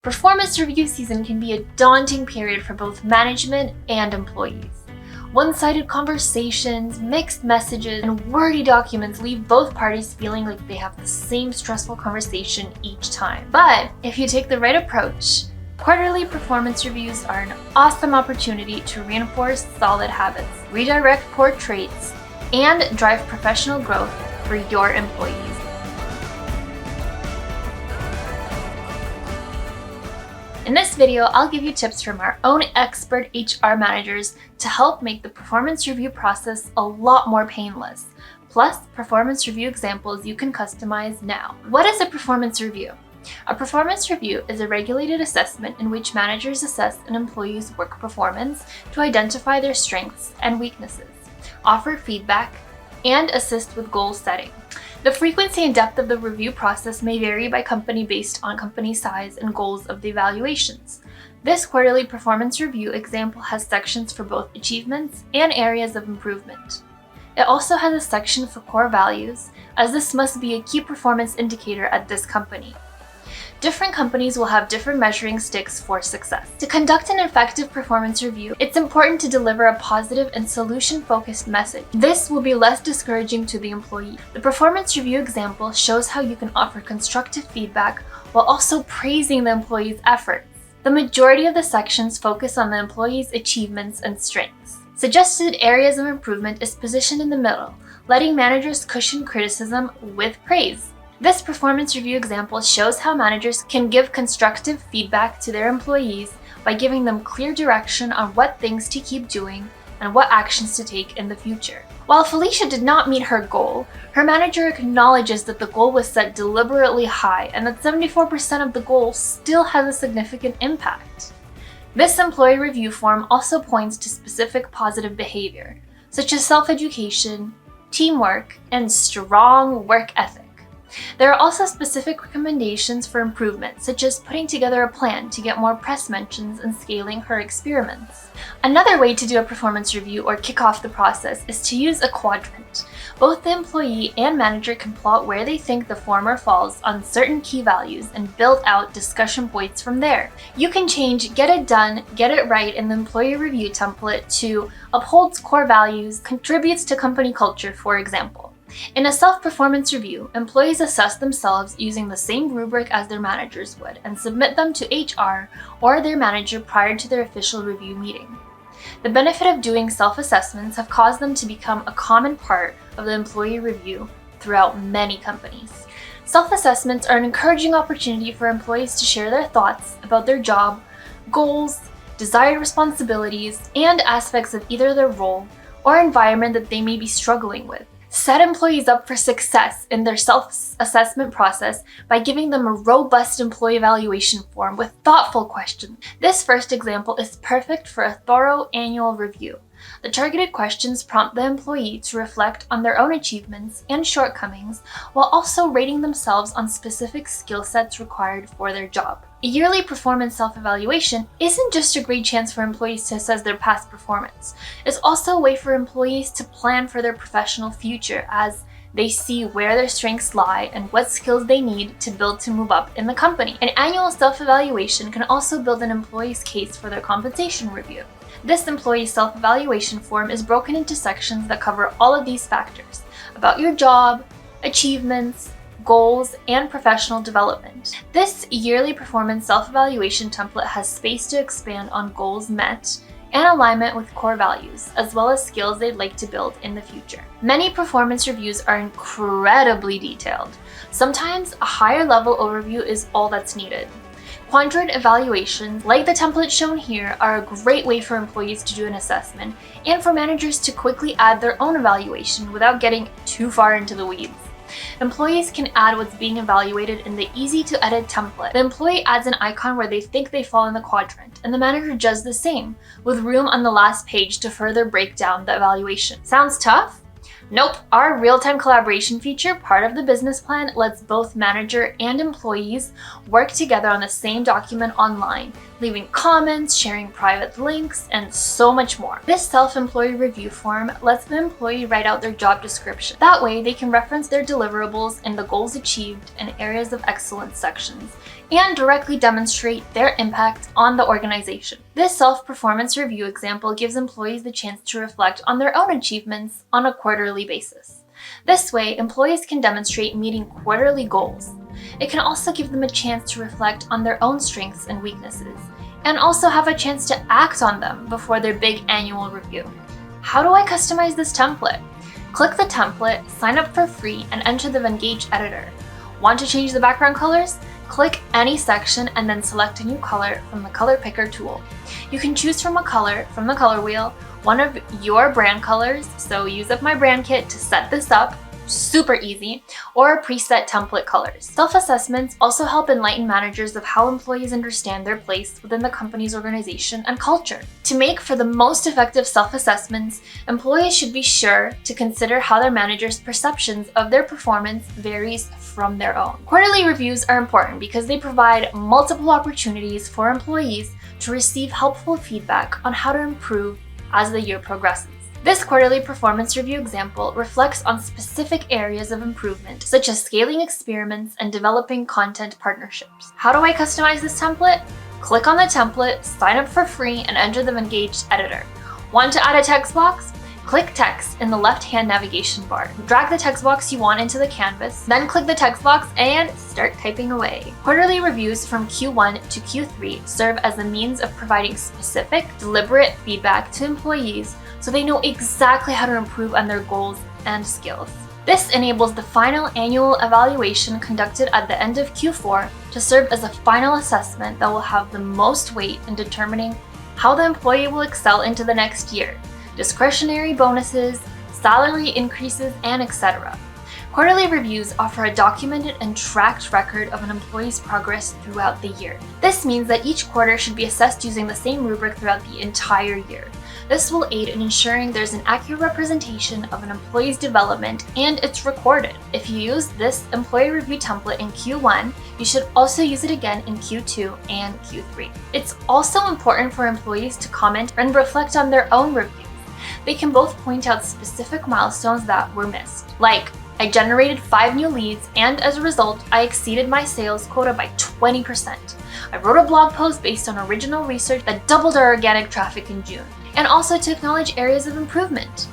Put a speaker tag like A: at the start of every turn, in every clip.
A: Performance review season can be a daunting period for both management and employees. One-sided conversations, mixed messages, and wordy documents leave both parties feeling like they have the same stressful conversation each time. But if you take the right approach, quarterly performance reviews are an awesome opportunity to reinforce solid habits, redirect poor traits, and drive professional growth for your employees. In this video, I'll give you tips from our own expert HR managers to help make the performance review process a lot more painless, plus performance review examples you can customize now. What is a performance review? A performance review is a regulated assessment in which managers assess an employee's work performance to identify their strengths and weaknesses, offer feedback, and assist with goal setting. The frequency and depth of the review process may vary by company based on company size and goals of the evaluations. This quarterly performance review example has sections for both achievements and areas of improvement. It also has a section for core values, as this must be a key performance indicator at this company. Different companies will have different measuring sticks for success. To conduct an effective performance review, it's important to deliver a positive and solution-focused message. This will be less discouraging to the employee. The performance review example shows how you can offer constructive feedback while also praising the employee's efforts. The majority of the sections focus on the employee's achievements and strengths. Suggested areas of improvement is positioned in the middle, letting managers cushion criticism with praise. This performance review example shows how managers can give constructive feedback to their employees by giving them clear direction on what things to keep doing and what actions to take in the future. While Felicia did not meet her goal, her manager acknowledges that the goal was set deliberately high and that 74% of the goal still has a significant impact. This employee review form also points to specific positive behavior, such as self-education, teamwork, and strong work ethic. There are also specific recommendations for improvement, such as putting together a plan to get more press mentions and scaling her experiments. Another way to do a performance review or kick off the process is to use a quadrant. Both the employee and manager can plot where they think the former falls on certain key values and build out discussion points from there. You can change "get it done, get it right" in the employee review template to "upholds core values, contributes to company culture," for example. In a self-performance review, employees assess themselves using the same rubric as their managers would and submit them to HR or their manager prior to their official review meeting. The benefit of doing self-assessments have caused them to become a common part of the employee review throughout many companies. Self-assessments are an encouraging opportunity for employees to share their thoughts about their job, goals, desired responsibilities, and aspects of either their role or environment that they may be struggling with. Set employees up for success in their self-assessment process by giving them a robust employee evaluation form with thoughtful questions. This first example is perfect for a thorough annual review. The targeted questions prompt the employee to reflect on their own achievements and shortcomings while also rating themselves on specific skill sets required for their job. A yearly performance self-evaluation isn't just a great chance for employees to assess their past performance. It's also a way for employees to plan for their professional future as they see where their strengths lie and what skills they need to build to move up in the company. An annual self-evaluation can also build an employee's case for their compensation review. This employee self-evaluation form is broken into sections that cover all of these factors about your job, achievements, goals, and professional development. This yearly performance self-evaluation template has space to expand on goals met and alignment with core values, as well as skills they'd like to build in the future. Many performance reviews are incredibly detailed. Sometimes a higher level overview is all that's needed. Quadrant evaluations, like the template shown here, are a great way for employees to do an assessment and for managers to quickly add their own evaluation without getting too far into the weeds. Employees can add what's being evaluated in the easy-to-edit template. The employee adds an icon where they think they fall in the quadrant, and the manager does the same, with room on the last page to further break down the evaluation. Sounds tough? Nope, our real-time collaboration feature, part of the business plan, lets both manager and employees work together on the same document online, leaving comments, sharing private links, and so much more. This self-employee review form lets the employee write out their job description. That way, they can reference their deliverables and the goals achieved and areas of excellence sections, and directly demonstrate their impact on the organization. This self-performance review example gives employees the chance to reflect on their own achievements on a quarterly basis. This way, employees can demonstrate meeting quarterly goals. It can also give them a chance to reflect on their own strengths and weaknesses, and also have a chance to act on them before their big annual review. How do I customize this template? Click the template, sign up for free, and enter the Engage editor. Want to change the background colors? Click any section and then select a new color from the color picker tool. You can choose from a color from the color wheel, one of your brand colors, so use up my brand kit to set this up, super easy, or preset template colors. Self-assessments also help enlighten managers of how employees understand their place within the company's organization and culture. To make for the most effective self-assessments, employees should be sure to consider how their manager's perceptions of their performance varies from their own. Quarterly reviews are important because they provide multiple opportunities for employees to receive helpful feedback on how to improve as the year progresses. This quarterly performance review example reflects on specific areas of improvement, such as scaling experiments and developing content partnerships. How do I customize this template? Click on the template, sign up for free, and enter the Engaged editor. Want to add a text box? Click Text in the left-hand navigation bar. Drag the text box you want into the canvas, then click the text box and start typing away. Quarterly reviews from Q1 to Q3 serve as a means of providing specific, deliberate feedback to employees so they know exactly how to improve on their goals and skills. This enables the final annual evaluation conducted at the end of Q4 to serve as a final assessment that will have the most weight in determining how the employee will excel into the next year, discretionary bonuses, salary increases, and etc. Quarterly reviews offer a documented and tracked record of an employee's progress throughout the year. This means that each quarter should be assessed using the same rubric throughout the entire year. This will aid in ensuring there's an accurate representation of an employee's development and it's recorded. If you use this employee review template in Q1, you should also use it again in Q2 and Q3. It's also important for employees to comment and reflect on their own reviews. They can both point out specific milestones that were missed, like I generated 5 new leads and as a result, I exceeded my sales quota by 20%. I wrote a blog post based on original research that doubled our organic traffic in June, and also to acknowledge areas of improvement.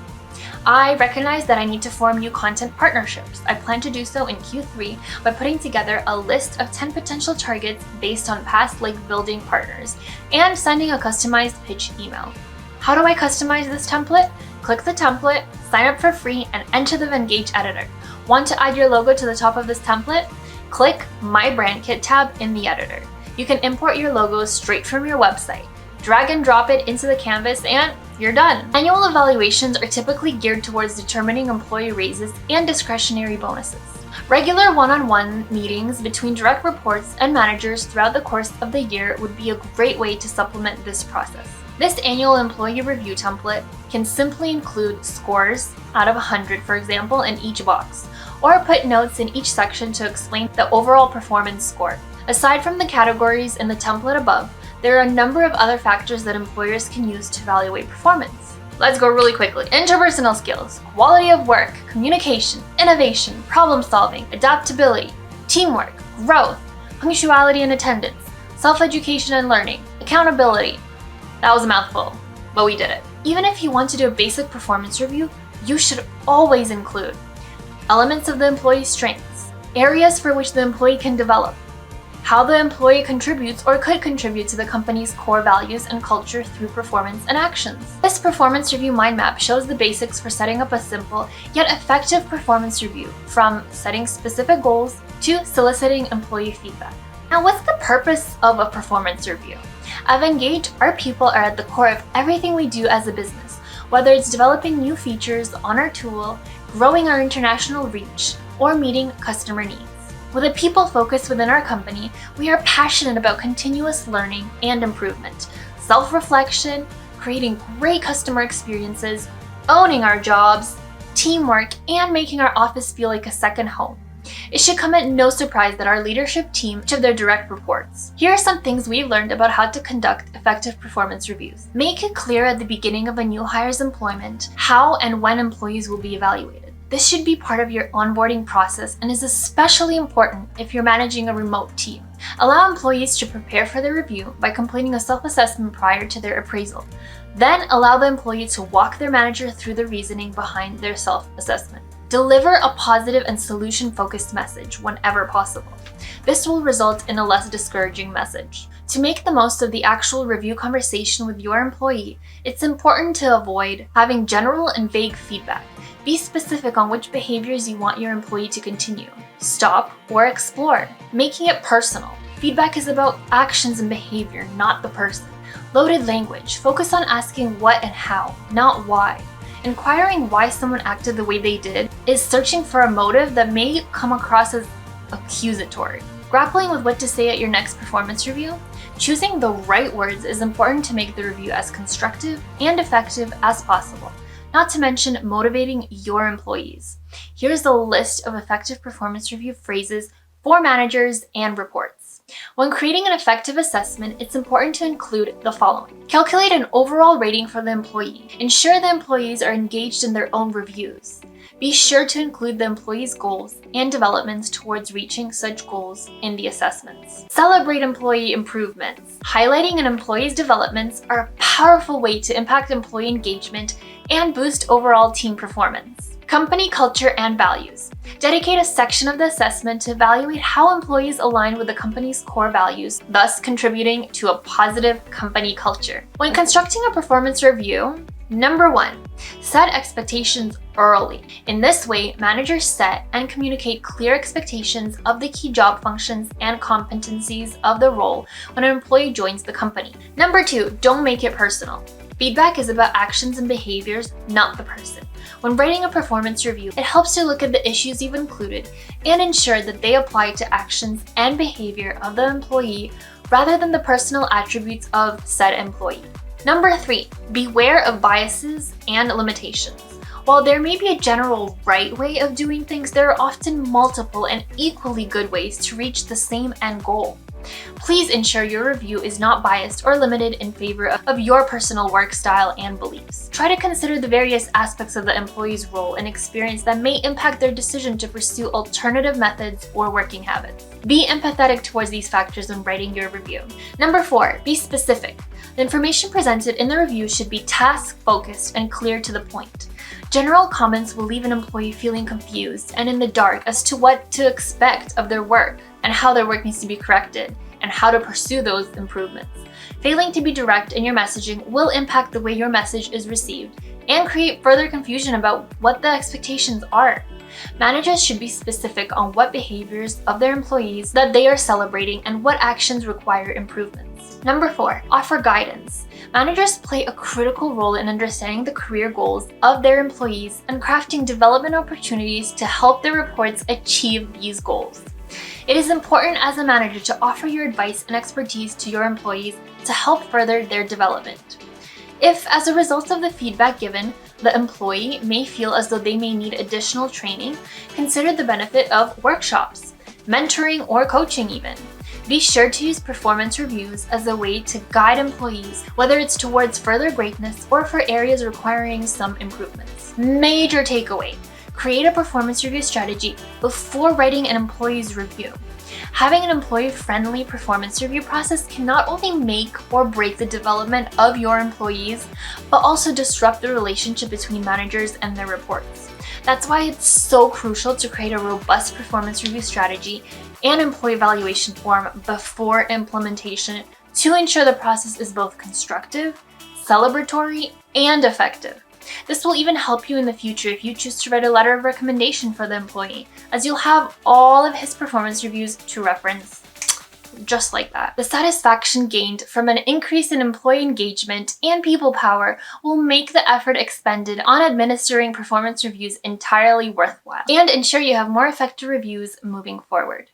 A: I recognize that I need to form new content partnerships. I plan to do so in Q3 by putting together a list of 10 potential targets based on past link building partners and sending a customized pitch email. How do I customize this template? Click the template, sign up for free, and enter the Engage editor. Want to add your logo to the top of this template? Click My Brand Kit tab in the editor. You can import your logos straight from your website. Drag and drop it into the canvas and you're done. Annual evaluations are typically geared towards determining employee raises and discretionary bonuses. Regular one-on-one meetings between direct reports and managers throughout the course of the year would be a great way to supplement this process. This annual employee review template can simply include scores out of 100, for example, in each box, or put notes in each section to explain the overall performance score. Aside from the categories in the template above, there are a number of other factors that employers can use to evaluate performance. Let's go really quickly. Interpersonal skills, quality of work, communication, innovation, problem solving, adaptability, teamwork, growth, punctuality and attendance, self-education and learning, accountability. That was a mouthful, but we did it. Even if you want to do a basic performance review, you should always include elements of the employee's strengths, areas for which the employee can develop, how the employee contributes or could contribute to the company's core values and culture through performance and actions. This performance review mind map shows the basics for setting up a simple yet effective performance review, from setting specific goals to soliciting employee feedback. Now, what's the purpose of a performance review? At Engage, our people are at the core of everything we do as a business, whether it's developing new features on our tool, growing our international reach, or meeting customer needs. With a people focus within our company, we are passionate about continuous learning and improvement, self-reflection, creating great customer experiences, owning our jobs, teamwork, and making our office feel like a second home. It should come at no surprise that our leadership team to their direct reports. Here are some things we've learned about how to conduct effective performance reviews. Make it clear at the beginning of a new hire's employment how and when employees will be evaluated. This should be part of your onboarding process and is especially important if you're managing a remote team. Allow employees to prepare for their review by completing a self-assessment prior to their appraisal. Then allow the employee to walk their manager through the reasoning behind their self-assessment. Deliver a positive and solution-focused message whenever possible. This will result in a less discouraging message. To make the most of the actual review conversation with your employee, it's important to avoid having general and vague feedback. Be specific on which behaviors you want your employee to continue, stop, or explore. Making it personal. Feedback is about actions and behavior, not the person. Loaded language. Focus on asking what and how, not why. Inquiring why someone acted the way they did is searching for a motive that may come across as accusatory. Grappling with what to say at your next performance review. Choosing the right words is important to make the review as constructive and effective as possible, not to mention motivating your employees. Here's a list of effective performance review phrases for managers and reports. When creating an effective assessment, it's important to include the following. Calculate an overall rating for the employee. Ensure the employees are engaged in their own reviews. Be sure to include the employee's goals and developments towards reaching such goals in the assessments. Celebrate employee improvements. Highlighting an employee's developments are a powerful way to impact employee engagement and boost overall team performance. Company culture and values. Dedicate a section of the assessment to evaluate how employees align with the company's core values, thus contributing to a positive company culture. When constructing a performance review, number 1, set expectations early. In this way, managers set and communicate clear expectations of the key job functions and competencies of the role when an employee joins the company. Number 2, don't make it personal. Feedback is about actions and behaviors, not the person. When writing a performance review, it helps to look at the issues you've included and ensure that they apply to actions and behavior of the employee rather than the personal attributes of said employee. Number 3, beware of biases and limitations. While there may be a general right way of doing things, there are often multiple and equally good ways to reach the same end goal. Please ensure your review is not biased or limited in favor of your personal work style and beliefs. Try to consider the various aspects of the employee's role and experience that may impact their decision to pursue alternative methods or working habits. Be empathetic towards these factors when writing your review. Number 4, be specific. The information presented in the review should be task-focused and clear to the point. General comments will leave an employee feeling confused and in the dark as to what to expect of their work and how their work needs to be corrected and how to pursue those improvements. Failing to be direct in your messaging will impact the way your message is received and create further confusion about what the expectations are. Managers should be specific on what behaviors of their employees that they are celebrating and what actions require improvements. Number 4, offer guidance. Managers play a critical role in understanding the career goals of their employees and crafting development opportunities to help their reports achieve these goals. It is important as a manager to offer your advice and expertise to your employees to help further their development. If, as a result of the feedback given, the employee may feel as though they may need additional training, consider the benefit of workshops, mentoring, or coaching even. Be sure to use performance reviews as a way to guide employees, whether it's towards further greatness or for areas requiring some improvements. Major takeaway: create a performance review strategy before writing an employee's review. Having an employee-friendly performance review process can not only make or break the development of your employees, but also disrupt the relationship between managers and their reports. That's why it's so crucial to create a robust performance review strategy and employee evaluation form before implementation to ensure the process is both constructive, celebratory, and effective. This will even help you in the future if you choose to write a letter of recommendation for the employee, as you'll have all of his performance reviews to reference. Just like that. The satisfaction gained from an increase in employee engagement and people power will make the effort expended on administering performance reviews entirely worthwhile and ensure you have more effective reviews moving forward.